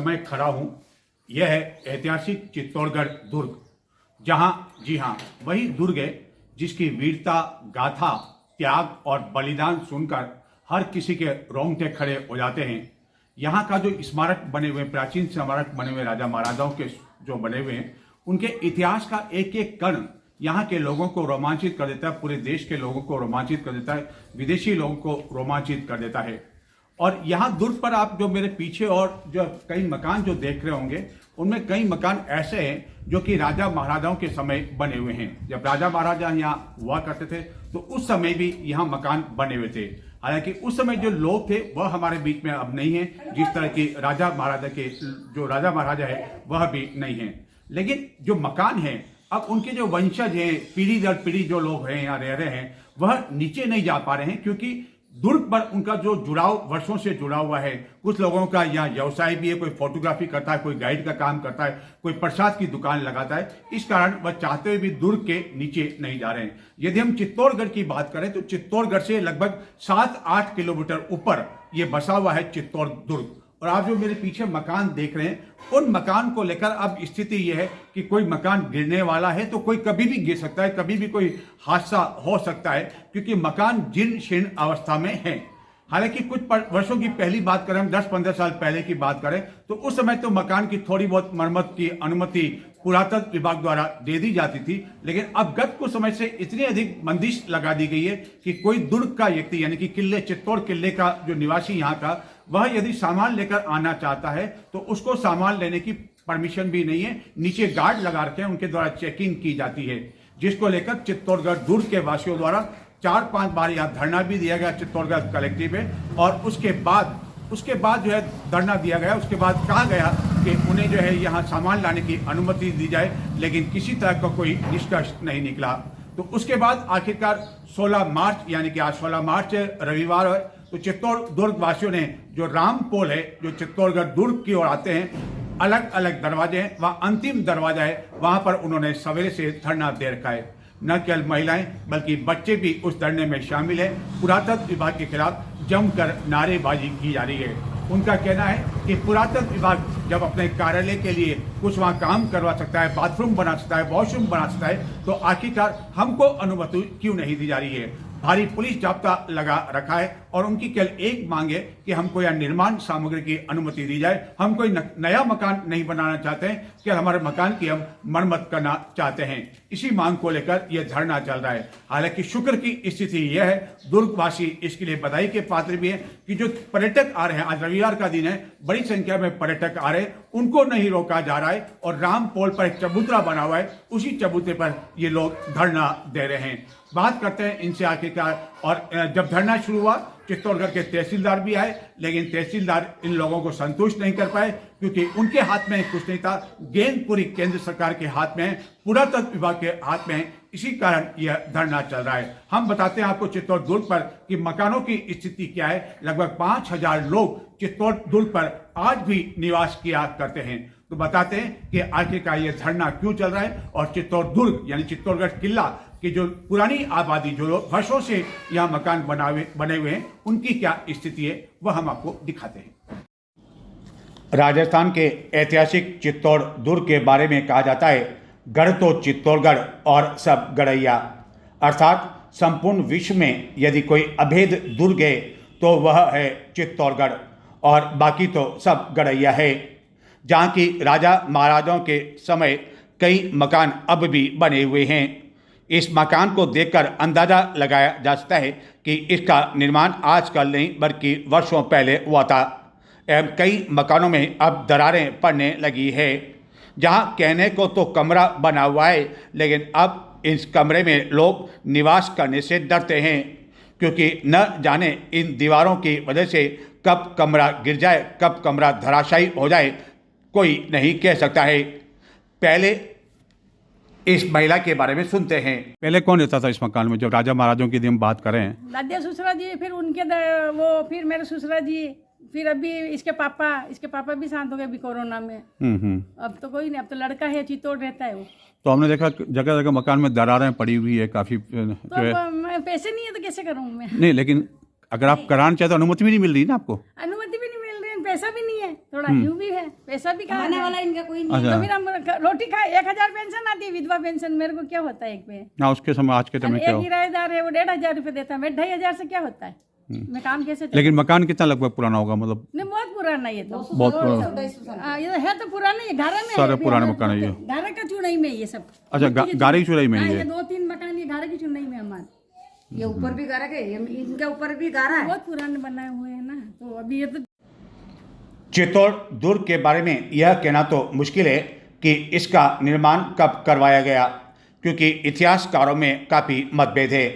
समय खड़ा हूं, यह है ऐतिहासिक चित्तौड़गढ़ दुर्ग, जहां जी हां वही दुर्ग है जिसकी वीरता गाथा, त्याग और बलिदान सुनकर हर किसी के रोंगटे खड़े हो जाते हैं। यहाँ का जो स्मारक बने हुए, प्राचीन स्मारक बने हुए राजा महाराजाओं के जो बने हुए हैं, उनके इतिहास का एक एक कण यहाँ के लोगों को रोमांचित कर देता है, पूरे देश के लोगों को रोमांचित कर देता है, विदेशी लोगों को रोमांचित कर देता है। और यहाँ दुर्ग पर आप जो मेरे पीछे और जो कई मकान जो देख रहे होंगे, उनमें कई मकान ऐसे हैं जो कि राजा महाराजाओं के समय बने हुए हैं। जब राजा महाराजा यहाँ हुआ करते थे तो उस समय भी यहाँ मकान बने हुए थे। हालांकि उस समय जो लोग थे वह हमारे बीच में अब नहीं है, जिस तरह की राजा महाराजा के जो राजा महाराजा है वह भी नहीं है। लेकिन जो मकान है, अब उनके जो वंशज हैं, पीढ़ी दर पीढ़ी जो लोग हैं यहाँ रह रहे हैं, वह नीचे नहीं जा पा रहे हैं, क्योंकि दुर्ग पर उनका जो जुड़ाव वर्षों से जुड़ा हुआ है। कुछ लोगों का यहाँ व्यवसाय भी है, कोई फोटोग्राफी करता है, कोई गाइड का काम करता है, कोई प्रसाद की दुकान लगाता है। इस कारण वह चाहते हुए भी दुर्ग के नीचे नहीं जा रहे हैं। यदि हम चित्तौड़गढ़ की बात करें तो चित्तौड़गढ़ से लगभग 7-8 किलोमीटर ऊपर ये बसा हुआ है चित्तौड़ दुर्ग। और आप जो मेरे पीछे मकान देख रहे हैं, उन मकान को लेकर अब स्थिति यह है कि कोई मकान गिरने वाला है तो कोई कभी भी गिर सकता है, कभी भी कोई हादसा हो सकता है, क्योंकि मकान जीर्ण शीर्ण अवस्था में है। हालांकि कुछ वर्षों की पहली बात करें, हम 10-15 साल पहले की बात करें, तो उस समय तो मकान की थोड़ी बहुत मरम्मत की अनुमति पुरातत्व विभाग द्वारा दे दी जाती थी। लेकिन अब गत कुछ समय से इतनी अधिक बंदिश लगा दी गई है कि कोई दुर्ग का व्यक्ति, यानी कि किले, चित्तौड़ किले का जो निवासी यहाँ का, वह यदि सामान लेकर आना चाहता है तो उसको सामान लेने की परमिशन भी नहीं है। नीचे गार्ड लगा रखे हैं, उनके द्वारा चेकिंग की जाती है, जिसको लेकर चित्तौड़गढ़ दुर्ग के वासियों द्वारा 4-5 बार यहाँ धरना भी दिया गया चित्तौड़गढ़ कलेक्ट्रेट में। और उसके बाद जो है धरना दिया गया, उसके बाद कहा गया कि उन्हें जो है यहाँ सामान लाने की अनुमति दी जाए, लेकिन किसी तरह का कोई निष्कर्ष नहीं निकला। तो उसके बाद आखिरकार 16 मार्च, यानी कि आज 16 मार्च रविवार है, तो चित्तौड़ दुर्ग वासियों ने जो राम पोल है, जो चित्तौड़गढ़ दुर्ग की ओर आते हैं, अलग अलग दरवाजे हैं, वहाँ अंतिम दरवाजा है, वहाँ पर उन्होंने सवेरे से धरना दे रखा है। न केवल महिलाएं बल्कि बच्चे भी उस धरने में शामिल हैं। पुरातत्व विभाग के खिलाफ जमकर नारेबाजी की जा रही है। उनका कहना है कि पुरातत्व विभाग जब अपने कार्यालय के लिए कुछ वहाँ काम करवा सकता है, बाथरूम बना सकता है, वॉशरूम बना सकता है, तो आखिरकार हमको अनुमति क्यों नहीं दी जा रही है। भारी पुलिस जाब्ता लगा रखा है और उनकी केवल एक मांग है कि हमको यह निर्माण सामग्री की अनुमति दी जाए। हम कोई नया मकान नहीं बनाना चाहते हैं, कि हमारे मकान की हम मरम्मत करना चाहते हैं। इसी मांग को लेकर यह धरना चल रहा है। हालांकि शुक्र की स्थिति यह है, दुर्गवासी इसके लिए बधाई के पात्र भी हैं कि जो पर्यटक आ रहे हैं, आज रविवार का दिन है, बड़ी संख्या में पर्यटक आ रहे हैं, उनको नहीं रोका जा रहा है। और राम पोल पर एक चबूतरा बना हुआ है, उसी चबूतरे पर ये लोग धरना दे रहे हैं। बात करते हैं इनसे आखिरकार। और जब धरना शुरू हुआ, चित्तौड़गढ़ के तहसीलदार भी आए, लेकिन तहसीलदार इन लोगों को संतुष्ट नहीं कर पाए, क्योंकि उनके हाथ में कुछ नहीं था, गेंद पूरी केंद्र सरकार के हाथ में है, पुरातत्व विभाग के हाथ में है। इसी कारण यह धरना चल रहा है। हम बताते हैं आपको चित्तौड़ दुर्ग पर कि मकानों की स्थिति क्या है। लगभग 5000 लोग चित्तौड़ दुर्ग पर आज भी निवास किया करते हैं। तो बताते हैं कि आखिरकार यह धरना क्यों चल रहा है, और चित्तौड़ दुर्ग यानी चित्तौड़गढ़ किला की जो पुरानी आबादी, जो वर्षों से यहाँ मकान बने हुए हैं, उनकी क्या स्थिति है, वह हम आपको दिखाते हैं। राजस्थान के ऐतिहासिक चित्तौड़ दुर्ग के बारे में कहा जाता है, गढ़ तो चित्तौड़गढ़ और सब गढ़ैया। अर्थात संपूर्ण विश्व में यदि कोई अभेद दुर्ग है तो वह है चित्तौड़गढ़, और बाकी तो सब गढ़ैया है। जहाँ की राजा महाराजाओं के समय कई मकान अब भी बने हुए हैं। इस मकान को देखकर अंदाज़ा लगाया जा सकता है कि इसका निर्माण आजकल नहीं बल्कि वर्षों पहले हुआ था। एवं कई मकानों में अब दरारें पड़ने लगी है। जहां कहने को तो कमरा बना हुआ है, लेकिन अब इस कमरे में लोग निवास करने से डरते हैं, क्योंकि न जाने इन दीवारों की वजह से कब कमरा गिर जाए, कब कमरा धराशायी हो जाए, कोई नहीं कह सकता है। पहले इस महिला के बारे में सुनते हैं। पहले कौन रहता था इस मकान में, जब राजा महाराजों की हम बात करें? दादा ससुरा जी, फिर उनके फिर मेरे ससुरा जी, फिर अभी इसके पापा भी शांत हो गए अभी कोरोना में। अब तो कोई नहीं, अब तो लड़का है, चित्तौड़ रहता है वो। तो हमने देखा जगह जगह मकान में दरारें पड़ी हुई है काफी। तो पैसे नहीं है तो कैसे करूँ मैं? नहीं, लेकिन अगर आप कराना चाहते तो अनुमति भी नहीं मिल रही ना आपको? अनुमति भी नहीं मिल रही है, पैसा भी नहीं है। थोड़ा यूं भी है, पैसा भी खाने वाला इनका कोई नहीं। अच्छा। तो फिर हम रोटी खाए, 1000 पेंशन आती है, विधवा पेंशन। मेरे को क्या होता है एक पे? ना उसके समय आज के टाइम में क्या एक हो, किराएदार है, वो 1500 रुपए देता है, मैं 2500 से क्या होता है? मैं काम कैसे चलाऊं? लेकिन मकान कितना लगभग पुराना होगा, मतलब नहीं, बहुत पुराना ये तो। बहुत पुराना। हाँ, ये है तो पुराना, ये घारा में सारे है, पुराने मकान है ये। घारा का चुनाई में ये सब। अच्छा, गारे की चुराई में हाँ, ही ये है। 2-3 मकान ये घारा की चुनाई में हमारे। ये ऊपर भी गारा है, इनके ऊपर भी गारा है। बहुत पुराने बनाए हुए हैं ना, तो अभी ये तो चित्तौड़ दुर्ग के बारे में यह कहना तो मुश्किल है कि इसका निर्माण कब करवाया गया, क्योंकि इतिहासकारों में काफ़ी मतभेद है।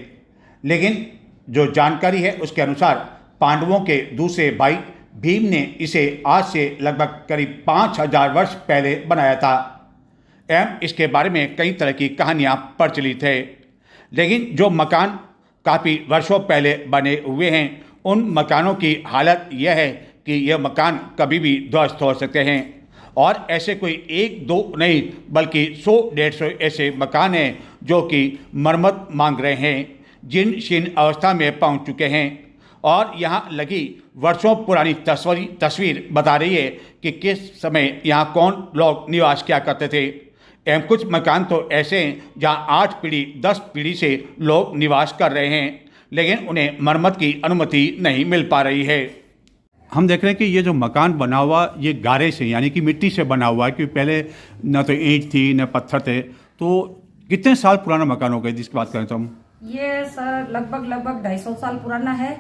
लेकिन जो जानकारी है उसके अनुसार पांडवों के दूसरे भाई भीम ने इसे आज से लगभग करीब 5000 वर्ष पहले बनाया था। एवं इसके बारे में कई तरह की कहानियाँ प्रचलित है। लेकिन जो मकान काफ़ी वर्षों पहले बने हुए हैं, उन मकानों की हालत यह है कि यह मकान कभी भी ध्वस्त हो सकते हैं। और ऐसे कोई 1-2 नहीं बल्कि 100-150 ऐसे मकान हैं जो कि मरम्मत मांग रहे हैं, जीर्ण शीर्ण अवस्था में पहुंच चुके हैं। और यहाँ लगी वर्षों पुरानी तस्वीर बता रही है कि किस समय यहाँ कौन लोग निवास किया करते थे। एवं कुछ मकान तो ऐसे हैं जहाँ 8 पीढ़ी 10 पीढ़ी से लोग निवास कर रहे हैं, लेकिन उन्हें मरम्मत की अनुमति नहीं मिल पा रही है। हम देख रहे हैं कि ये जो मकान बना हुआ ये गारे से यानी कि मिट्टी से बना हुआ है, क्योंकि पहले न तो ईंट थी न पत्थर थे। तो कितने साल पुराना मकान हो गया जिसकी बात करें तो हम? ये सर लगभग 250 साल पुराना है।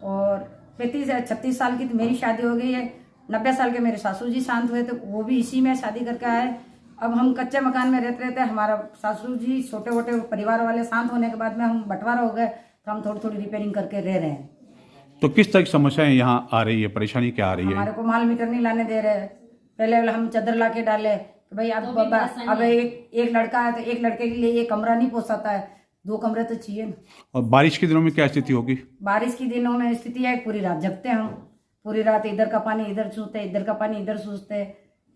और 35-36 साल की तो मेरी शादी हो गई है। 90 साल के मेरे सासू जी शांत हुए थे, वो भी इसी में शादी करके आए। अब हम कच्चे मकान में रहते रहते हमारा सासू जी छोटे मोटे परिवार वाले शांत होने के बाद में हम बंटवारा हो गए, तो हम थोड़ी थोड़ी रिपेयरिंग करके रह रहे हैं। तो किस तरह की समस्याएं यहाँ आ रही है, परेशानी क्या आ रही है? हमारे को माल मीटर नहीं लाने दे रहे। पहले हम चादर ला के डाले कि भाई अब एक लड़का है तो एक लड़के के लिए एक कमरा नहीं पोसाता है, 2 कमरे तो चाहिए ना। और बारिश के दिनों में क्या स्थिति होगी? बारिश के दिनों में स्थिति है पूरी रात जगते हैं हम, पूरी रात इधर का पानी इधर सूखते, इधर का पानी इधर सूखते,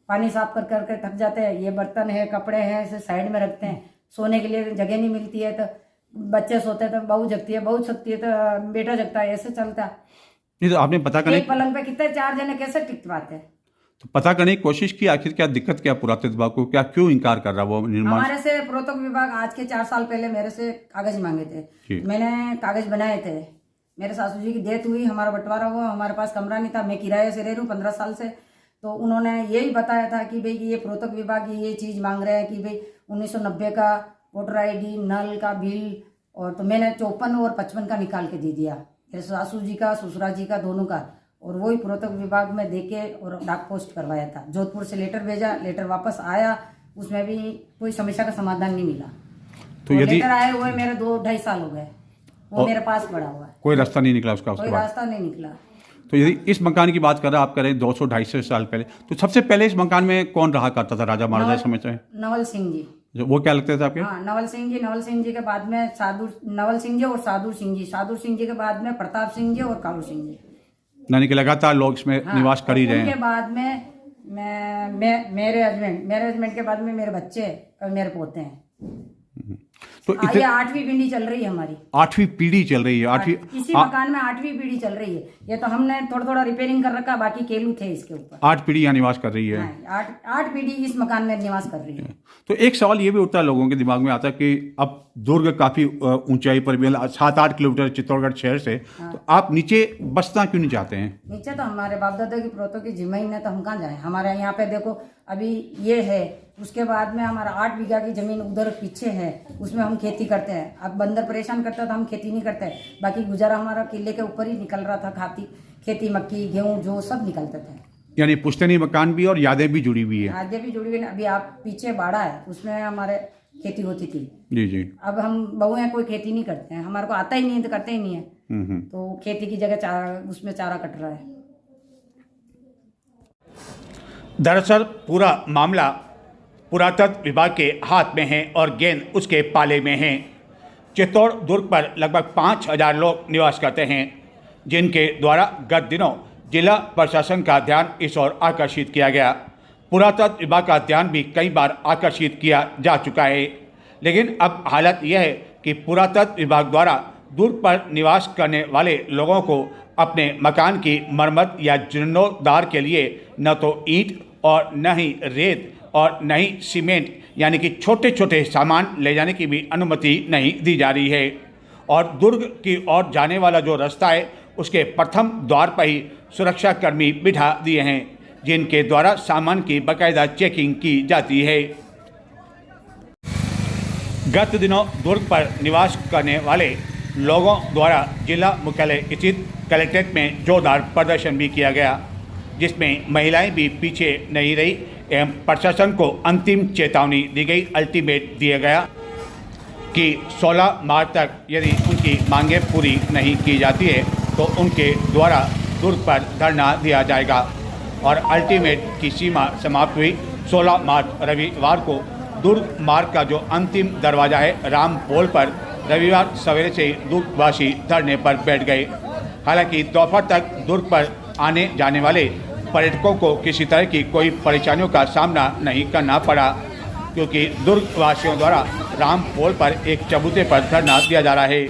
पानी साफ कर करके थक जाते हैं। ये बर्तन है कपड़े हैं इसे साइड में रखते हैं, सोने के लिए जगह नहीं मिलती है। तो बच्चे सोते हैं तो बहू जगती है, बहू जगती है तो बेटा जगता है, ऐसे चलता है। नहीं तो आपने पता करने एक पलंग पे कितने 4 जने कैसे टिक पाते हैं? तो पता करने की कोशिश की आखिर क्या दिक्कत क्या पुरातत्व विभाग को, क्या क्यों इनकार कर रहा वो निर्माण? हमारे से पुरातत्व विभाग आज के 4 साल पहले मेरे से कागज मांगे थे, मैंने कागज बनाए थे। मेरे सासू जी की डेथ हुई, हमारा बंटवारा हुआ, हमारे पास कमरा नहीं था, मैं किराए से रह रही हूँ 15 साल से। तो उन्होंने यही बताया था कि भाई ये पुरातत्व विभाग ये चीज़ मांग रहे हैं कि भाई 1990 का वोटर ID, नल का बिल, और तो मैंने 54 और 55 का निकाल के दे दिया, मेरे सासू जी का ससुरा जी का दोनों का। और वही पुरातत्व विभाग में देके और डाक पोस्ट करवाया था। जोधपुर से लेटर भेजा, लेटर वापस आया, उसमें भी कोई समस्या का समाधान नहीं मिला। तो यदि लेटर आए हुए मेरे 2-2.5 साल हो गए, वो मेरे पास पड़ा हुआ है, कोई रास्ता नहीं निकला उसका उसके कोई बाद? रास्ता नहीं निकला। तो यदि इस मकान की बात कर रहे हैं, आप करें 200-250 साल पहले, तो सबसे पहले इस मकान में कौन रहा करता था राजा महाराजा समय से? नवल सिंह जी। वो क्या लगते थे आपके? हाँ, नवल सिंह जी के बाद में नवल सिंह जी और साधु सिंह जी के बाद में प्रताप सिंह जी और कालू सिंह जी। यानी कि लगातार लोग इसमें निवास कर ही रहे हैं। उनके बाद में मेरे हस्बैंड के बाद में मेरे बच्चे और मेरे पोते हैं। तो ये 8वीं पीढ़ी चल रही है हमारी। 8वीं पीढ़ी चल रही है? 8वीं इसी मकान में 8वीं पीढ़ी चल रही है। ये तो हमने थोड़ा थोड़ा रिपेयरिंग कर रखा, बाकी केलू थे इसके ऊपर। 8 पीढ़ी यहाँ निवास कर रही है। हाँ, 8 पीढ़ी इस मकान में निवास कर रही है। तो एक सवाल ये भी उठता है लोगों के दिमाग में आता है कि अब दुर्ग काफी ऊंचाई पर भी 7-8 किलोमीटर चित्तौड़गढ़ शहर से, तो आप नीचे बसना क्यों नहीं चाहते हैं? नीचे तो हमारे बाप दादा की पुरातों की जमीन है, तो हम कहाँ जाए? हमारे यहाँ पे देखो अभी ये है, उसके बाद में हमारा 8 बीघा की जमीन उधर पीछे है, उसमें हम खेती करते हैं। अब बंदर परेशान करता है तो हम खेती नहीं करते, बाकी गुजारा हमारा किले के ऊपर ही निकल रहा था। खेती मक्की गेहूँ जो सब निकलते थे। यानी पुश्तैनी मकान भी और यादें भी जुड़ी हुई है? यादें भी जुड़ी हुई है। अभी आप पीछे बाड़ा है, उसमें हमारे खेती होती थी। जी जी। अब हम बहू हैं, कोई खेती नहीं करते हैं, हमारे को आता ही नहीं है तो करते ही नहीं है। तो खेती की जगह चारा, उसमें चारा कट रहा है। दरअसल पूरा मामला पुरातत्व विभाग के हाथ में है और गेंद उसके पाले में है। चित्तौड़ दुर्ग पर लगभग 5000 लोग निवास करते हैं, जिनके द्वारा गत दिनों जिला प्रशासन का ध्यान इस ओर आकर्षित किया गया। पुरातत्व विभाग का ध्यान भी कई बार आकर्षित किया जा चुका है, लेकिन अब हालत यह है कि पुरातत्व विभाग द्वारा दुर्ग पर निवास करने वाले लोगों को अपने मकान की मरम्मत या जीर्णोद्धार के लिए न तो ईंट और न ही रेत और न ही सीमेंट यानी कि छोटे छोटे सामान ले जाने की भी अनुमति नहीं दी जा रही है। और दुर्ग की ओर जाने वाला जो रास्ता है उसके प्रथम द्वार पर ही सुरक्षाकर्मी बिठा दिए हैं, जिनके द्वारा सामान की बाकायदा चेकिंग की जाती है। गत दिनों दुर्ग पर निवास करने वाले लोगों द्वारा जिला मुख्यालय स्थित कलेक्ट्रेट में जोरदार प्रदर्शन भी किया गया, जिसमें महिलाएं भी पीछे नहीं रही एवं प्रशासन को अंतिम चेतावनी दी गई। अल्टीमेट दिया गया कि 16 मार्च तक यदि उनकी मांगें पूरी नहीं की जाती है तो उनके द्वारा दुर्ग पर धरना दिया जाएगा। और अल्टीमेट की सीमा समाप्त हुई। 16 मार्च रविवार को दुर्ग मार्ग का जो अंतिम दरवाज़ा है राम पोल पर रविवार सवेरे से दुर्गवासी धरने पर बैठ गए। हालांकि दोपहर तक दुर्ग पर आने जाने वाले पर्यटकों को किसी तरह की कोई परेशानियों का सामना नहीं करना पड़ा, क्योंकि दुर्ग वासियों द्वारा राम पोल पर एक चबूते पर धरना दिया जा रहा है।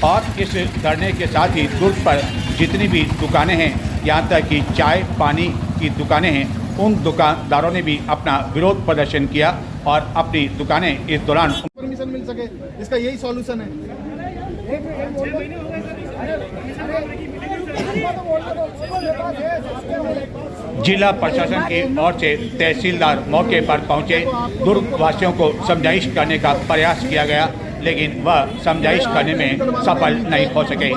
और इस धरने के साथ ही दुर्ग पर जितनी भी दुकानें हैं, यहाँ तक कि चाय पानी की दुकानें हैं, उन दुकानदारों ने भी अपना विरोध प्रदर्शन किया और अपनी दुकानें इस दौरान परमिशन मिल सके, इसका यही सॉल्यूशन है। जिला प्रशासन की ओर से तहसीलदार मौके पर पहुंचे। दुर्ग वासियों को समझाइश करने का प्रयास किया गया, लेकिन वह समझाइश करने में सफल नहीं हो सके।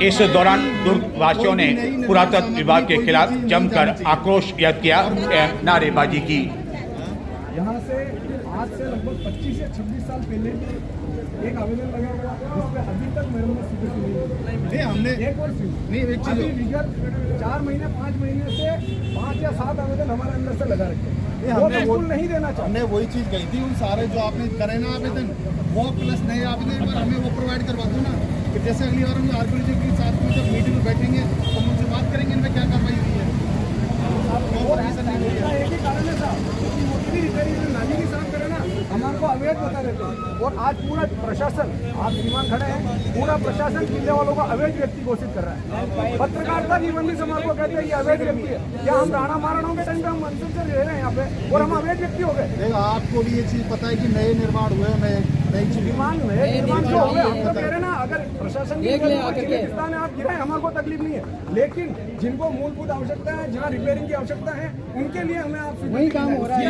इस दौरान दुर्ग वासियों ने पुरातत्व विभाग के खिलाफ जमकर आक्रोश व्यक्त किया एवं नारेबाजी की। यहाँ से आज से लगभग 25 या 26 साल पहले एक आवेदन लगा हुआ जिसमें अभी तक मरम्मत स्वीकृति नहीं हमने एक और नहीं एक चीज विगत 4 महीने 5 महीने से 5 या 7 आवेदन हमारे अंदर से लगा रखे हैं। वो बिल्कुल नहीं देना चाहते। हमने वही चीज कही थी, उन सारे जो आपने करे ना आवेदन वो प्लस नए आवेदन एक बार हमें वो प्रोवाइड करवा दो ना, कि जैसे अगली बार हम आर्कियोलॉजी के साथ में जब मीटिंग में बैठेंगे तो हम उनसे बात करेंगे इनमें क्या कार्रवाई हुई है। एक ही कारण है साहब, मोदी रिपेयरिंग में नाली की साफ करे ना हमारे को अवैध बता देते हैं। और आज पूरा प्रशासन, आप श्रीमान खड़े हैं, पूरा प्रशासन किले वालों को अवैध व्यक्ति घोषित कर रहा है। पत्रकारिता निबंधी समाज को कहते हैं ये अवैध व्यक्ति है। क्या हम राणा महाराणाओं के टाइम पे हम मंसूर से रह रहे हैं यहाँ पे और हम अवैध व्यक्ति हो गए? आपको भी ये चीज पता है कि नए निर्माण हुए, नई चीज निर्माण जो हो गए, हम तो कह रहे ना अगर प्रशासन की आप गिराए हमारे को तकलीफ नहीं है, लेकिन जिनको मूलभूत आवश्यकता है, जहाँ रिपेयरिंग की आवश्यकता है, उनके लिए हमें आप वही काम हो रहा है।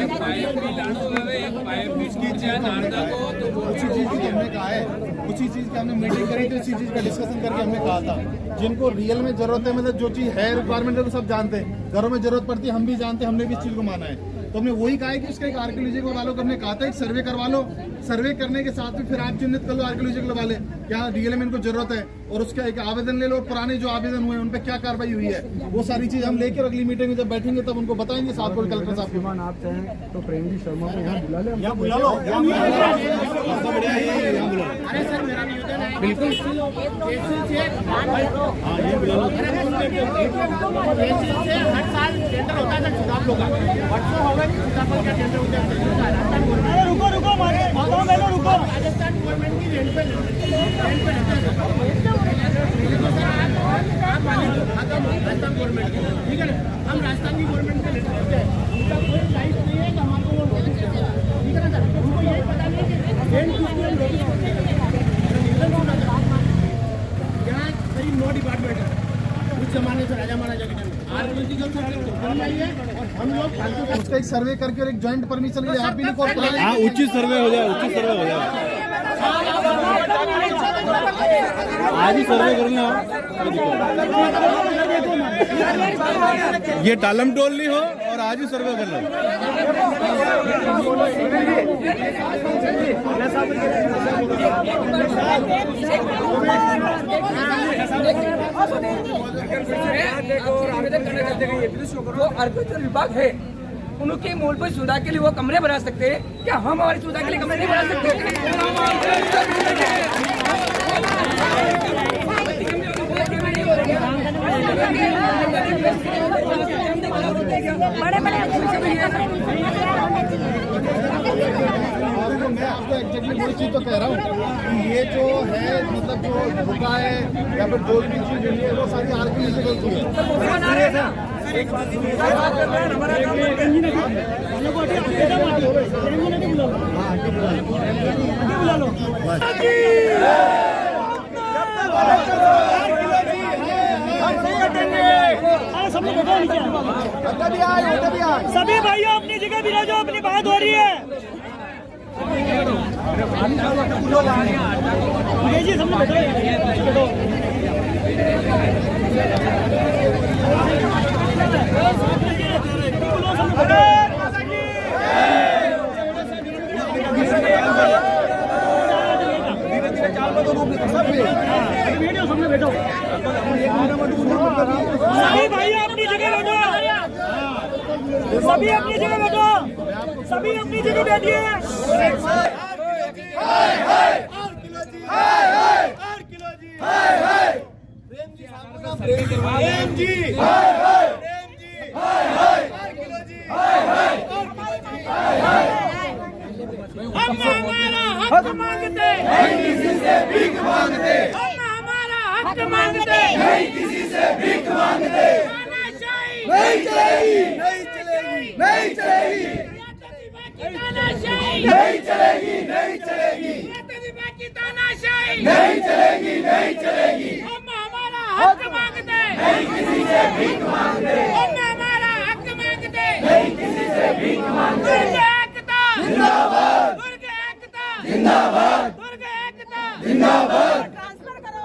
उसी चीज की हमने मीटिंग करी थी, उसी चीज का डिस्कशन करके हमने कहा था जिनको रियल में जरूरत है, मतलब जो चीज है रिक्वायरमेंट है वो सब जानते हैं, घरों में जरूरत पड़ती है हम भी जानते हैं, हमने भी इस चीज को माना है। तो हमने वही कहा है कि उसका एक आर्कियोलॉजी वालों को हमने कहा था एक सर्वे करवा लो, सर्वे करने के साथ में फिर आप चिन्हित कर लो आर्कियोलॉजिकल वाले क्या रियल में इनको जरूरत है, और उसका एक आवेदन ले लो, और पुराने जो आवेदन हुए उन पर क्या कार्रवाई हुई है वो सारी चीज हम लेकर अगली मीटिंग में जब बैठेंगे तब उनको बताएंगे साथ में कलेक्टर साहब के। आप चाहें तो प्रेमजी शर्मा को यहाँ बुला लें, यहाँ बुला लो। अरे सर मेरा निवेदन है बिल्कुल हर साल टेंडर होता है चुनाव लोग वर्षों हो गए चुनाव का टेंडर होता है। रुको राजस्थान गवर्नमेंट की रेंट पे राजस्थान गवर्नमेंट ठीक है ना, हम राजस्थान की गवर्नमेंट के लेते हैं, उनका कोई राइट नहीं है कि हमारे को वो नोटिस देते हैं, ठीक है ना सर। उनको यही पता नहीं कि रेंट किसको नोटिस करते हैं। यहाँ करीब 9 डिपार्टमेंट है उस जमाने से राजा महाराजा के टाइम आर्कियोलॉजिकल है, और हम लोग उसका एक सर्वे करके और एक जॉइंट परमिशन ले आप भी उचित सर्वे हो जाए, उचित सर्वे हो जाए। आज ही सर्वे कर लें, ये टालम टोल नहीं हो और आज ही सर्वे कर लो। जो आर्कियोलॉजिकल विभाग है उनकी मूलभूत सुविधा के लिए वो कमरे बना सकते हैं, क्या हम हमारी सुविधा के लिए कमरे नहीं बना सकते? मैं आपको एग्जैक्टली चीज तो कह रहा हूँ कि ये जो है मतलब जो धोखा है या फिर जो भी चीज हुई है वो सारी आरपीएफ की गलती है। सभी भाइयों अपनी जगह भी जो अपनी बात हो रही है जी सभी भाई अपनी जगह बैठो, सभी अपनी जगह बैठो, सभी अपनी जगह बैठिए। हम हमारा हक मांगते नहीं, किसी से भीख मांगते। हम हमारा हक मांगते नहीं, किसी से भीख मांगते। तानाशाही नहीं चलेगी, नहीं चलेगी, नहीं चलेगी। तानाशाही नहीं चलेगी, नहीं चलेगी। तानाशाही नहीं चलेगी, नहीं चलेगी। हम हमारा हक मांगते नहीं, किसी से भीख मांगते। हम हमारा हक मांगते नहीं, किसी से भीख मांगते। जिंदाबाद, दुर्ग एकता जिंदाबाद, दुर्ग एकता जिंदाबाद। ट्रांसफर करो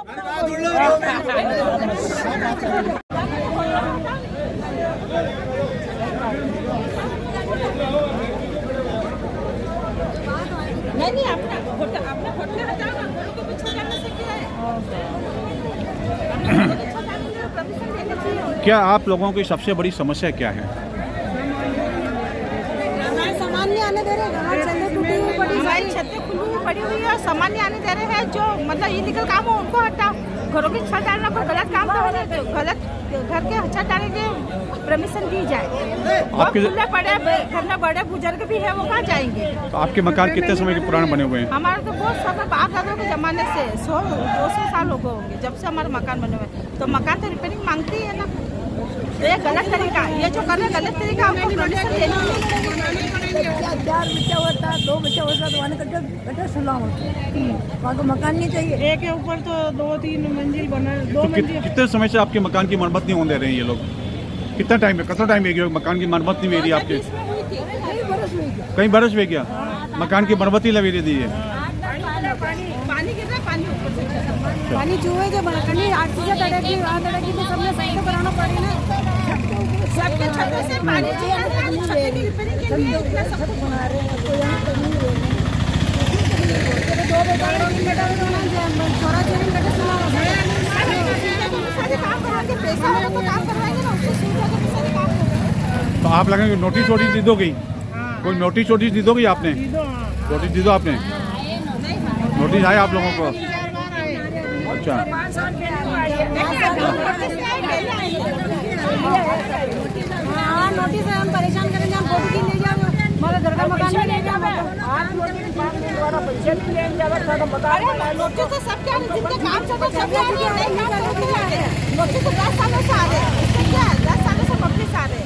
नहीं अपना फोटो हटाओ ना, उनको पीछे करने से क्या है। क्या आप लोगों की सबसे बड़ी समस्या क्या है? सामान नहीं आने दे रहे, छतें टूटी हुई पड़ी, सारी छतें खुली हुई पड़ी हुई है और सामान नहीं आने दे रहे हैं। जो मतलब इलीगल काम हो उनको हटाओ, घरों की छत डालना कोई गलत काम तो होने दो, गलत घर के छत डालने के परमिशन दी जाए। आपके बड़े घर में बड़े बुजुर्ग भी है, वो कहाँ जाएंगे? तो आपके मकान कितने समय के पुराने बने हुए हैं? हमारे तो बहुत साल बाप दादों के जमाने से 100-200 साल हो गए होंगे जब से हमारे मकान बने हुए। तो मकान तो रिपेयरिंग मांगती है ना, तो ये गलत तरीका, ये जो कर रहे गलत तरीका, हमको परमिशन देनी है। 4 बच्चा होता, 2 बच्चा होता तो आने करके बेटा सुना होता, वहाँ को मकान नहीं चाहिए। एक के ऊपर तो 2-3 मंजिल बना, 2 मंजिल। कितने समय से आपके मकान की मरम्मत नहीं होने दे रहे हैं ये लोग? कितना टाइम है, कितना टाइम है गया मकान की मरम्मत नहीं हो रही आपके? कई बरस में गया मकान की मरम्मत ही लगी दी है। पानी गिर रहा, पानी चूहे के बड़कनी 8 चीजें तड़की तो सबने सही तो कराना पड़े ना। सबके छतों से पानी तो आप लगेंगे नोटिस वोटिस दी दो गई? कोई नोटिस वोटिस दी दो गई आपने? नोटिस दी दो आपने? नोटिस आया आप लोगों को? अच्छा, हाँ नोटिस है, हम परेशान करेंगे, हम फोटो की ले जाओ, हमारे घर का मकान नहीं ले जाओ। नोटिस तो सब क्या जितने काम चलते सब नोटिस तो 10 सालों से आ रहे हैं, क्या 10 सालों से पब्लिक आ रहे हैं।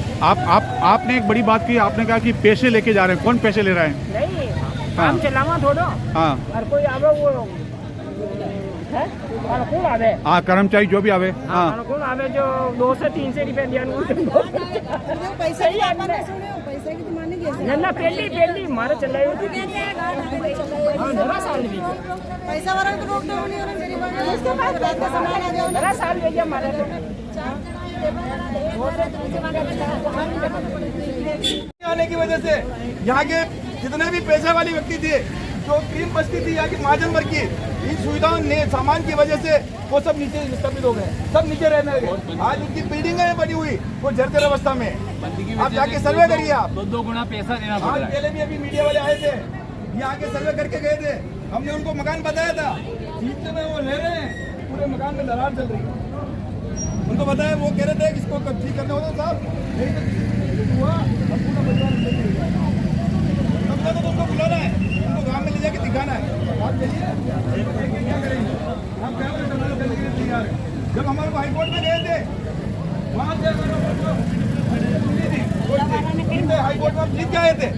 आपने एक बड़ी बात की, आपने कहा कि पैसे लेके जा रहे हैं। कौन पैसे ले रहा है? नहीं काम चलावा थोड़ा। हाँ, और कोई आवे वो है अनुकूल आवे, हाँ कर्मचारी जो भी आवे, हाँ अनुकूल आवे जो 2 से 3 से रुपए दिया पैसे ही आपने पैसे की माने कैसे ना पहली मारे चलाई साल भी पैसा वाला को रोक दो नहीं, मेरी बात उसके बाद रात का सामान आ जाओ मेरा साल ले गया मारे आने की वजह से यहाँ के जितने भी पैसे वाली व्यक्ति थे, जो क्रीम बस्ती थी यहाँ की महाजन वर्ग की, इन सुविधाओं ने सामान की वजह से वो सब नीचे विस्थापित हो गए, सब नीचे रहने लगे। आज उनकी बिल्डिंग है बनी हुई वो जर्जर अवस्था में। आप जाके सर्वे करिए, आप 2 गुना पैसा देना पड़ रहा है। पहले भी अभी मीडिया वाले आए थे, यहाँ के सर्वे करके गए थे, हमने उनको मकान बताया था, जीत में वो ले रहे हैं, पूरे मकान में दरार चल रही है। उनको बताया, वो कह रहे थे इसको ठीक करना होता साहब, नहीं तो हुआ, अब पूरा परिवार तो उनको बुलाना है। उनको गांव में ले जाके दिखाना है। आप चलिए, क्या करेंगे हम, कैमरे संभालो करने के लिए तैयार है। जब हमारे को हाईकोर्ट में गए थे, वहाँ से हाईकोर्ट में आप जीत के आए थे,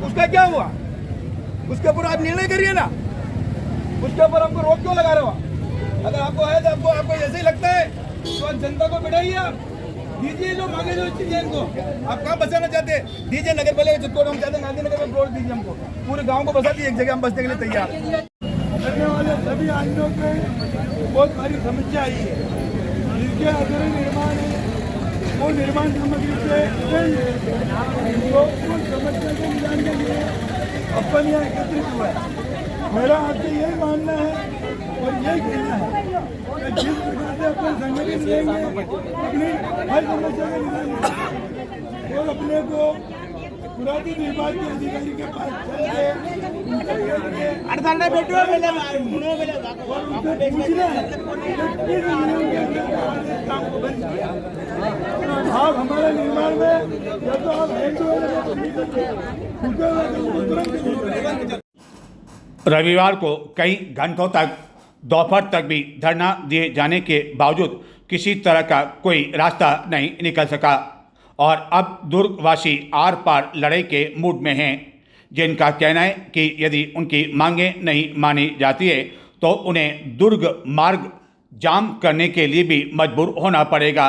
उसका क्या हुआ? उसके ऊपर आप निर्णय करिए ना, उसके ऊपर हमको रोक क्यों लगा रहे हो? अगर आपको है तो आपको ऐसे ही लगता है तो आप जनता को बिठाइए, आप दीजिए जो मांगे जो चीजें इनको। आप कहाँ बसाना चाहते हैं? दीजिए, नगर पालिका चित्तौड़ हम चाहते हैं गांधीनगर में प्लॉट दीजिए हमको, पूरे गांव को बसा दिए, एक जगह हम बसने के लिए तैयार। करने वाले सभी आंदोलन में बहुत भारी समस्या आई है, जिसके अधूरे निर्माण है वो निर्माण सामग्री से तो उस समस्या के निदान के लिए अपन यहाँ एकत्रित हुआ है। मेरा आपसे यही मानना है और यही कहना है कि जिस प्रकार से अपन संगठित रहेंगे अपनी हर समस्या का निदान और अपने को पुरातन विभाग के अधिकारी के पास आप हमारे निर्माण में या तो आप रविवार को कई घंटों तक दोपहर तक भी धरना दिए जाने के बावजूद किसी तरह का कोई रास्ता नहीं निकल सका और अब दुर्गवासी आर पार लड़ाई के मूड में हैं, जिनका कहना है कि यदि उनकी मांगें नहीं मानी जाती है तो उन्हें दुर्ग मार्ग जाम करने के लिए भी मजबूर होना पड़ेगा,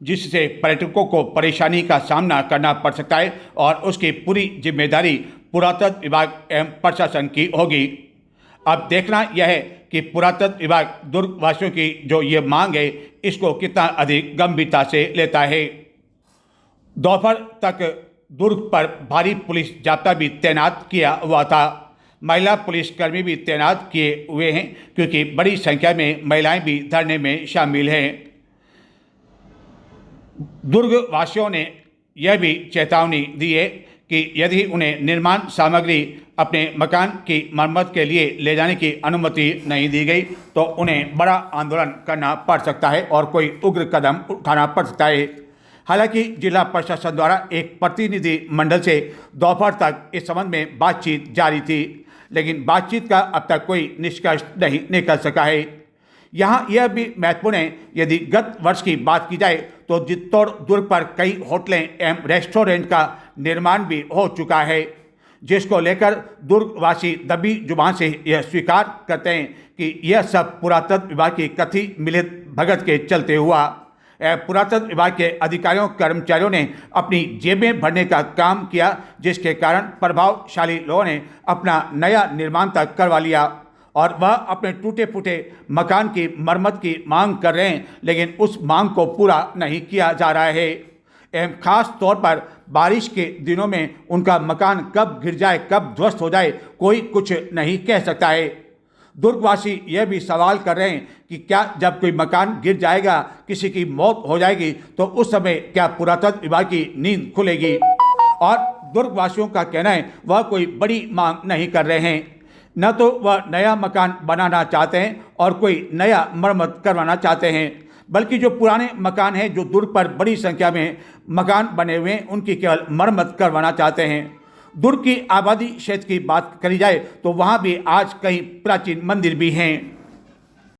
जिससे पर्यटकों को परेशानी का सामना करना पड़ सकता है और उसकी पूरी जिम्मेदारी पुरातत्व विभाग एवं प्रशासन की होगी। अब देखना यह है कि पुरातत्व विभाग दुर्गवासियों की जो ये मांग है इसको कितना अधिक गंभीरता से लेता है। दोपहर तक दुर्ग पर भारी पुलिस जाब्ता भी तैनात किया हुआ था। महिला पुलिसकर्मी भी तैनात किए हुए हैं क्योंकि बड़ी संख्या में महिलाएं भी धरने में शामिल हैं। दुर्ग वासियों ने यह भी चेतावनी दी है कि यदि उन्हें निर्माण सामग्री अपने मकान की मरम्मत के लिए ले जाने की अनुमति नहीं दी गई तो उन्हें बड़ा आंदोलन करना पड़ सकता है और कोई उग्र कदम उठाना पड़ सकता है। हालांकि जिला प्रशासन द्वारा एक प्रतिनिधि मंडल से दोपहर तक इस संबंध में बातचीत जारी थी, लेकिन बातचीत का अब तक कोई निष्कर्ष नहीं निकल सका है। यहाँ यह भी महत्वपूर्ण है, यदि गत वर्ष की बात की जाए तो चित्तौड़ दुर्ग पर कई होटलें एवं रेस्टोरेंट का निर्माण भी हो चुका है, जिसको लेकर दुर्गवासी दबी जुबान से यह स्वीकार करते हैं कि यह सब पुरातत्व विभाग की कथित मिलित भगत के चलते हुआ। पुरातत्व विभाग के अधिकारियों कर्मचारियों ने अपनी जेबें भरने का काम किया, जिसके कारण प्रभावशाली लोगों ने अपना नया निर्माण तक करवा लिया और वह अपने टूटे फूटे मकान की मरम्मत की मांग कर रहे हैं, लेकिन उस मांग को पूरा नहीं किया जा रहा है। एवं खास तौर पर बारिश के दिनों में उनका मकान कब गिर जाए, कब ध्वस्त हो जाए, कोई कुछ नहीं कह सकता है। दुर्गवासी यह भी सवाल कर रहे हैं कि क्या जब कोई मकान गिर जाएगा, किसी की मौत हो जाएगी, तो उस समय क्या पुरातत्व विभाग की नींद खुलेगी? और दुर्गवासियों का कहना है वह कोई बड़ी मांग नहीं कर रहे हैं, न तो वह नया मकान बनाना चाहते हैं और कोई नया मरम्मत करवाना चाहते हैं, बल्कि जो पुराने मकान हैं, जो दुर्ग पर बड़ी संख्या में मकान बने हुए हैं, उनकी केवल मरम्मत करवाना चाहते हैं। दुर्ग की आबादी क्षेत्र की बात करी जाए तो वहाँ भी आज कई प्राचीन मंदिर भी हैं।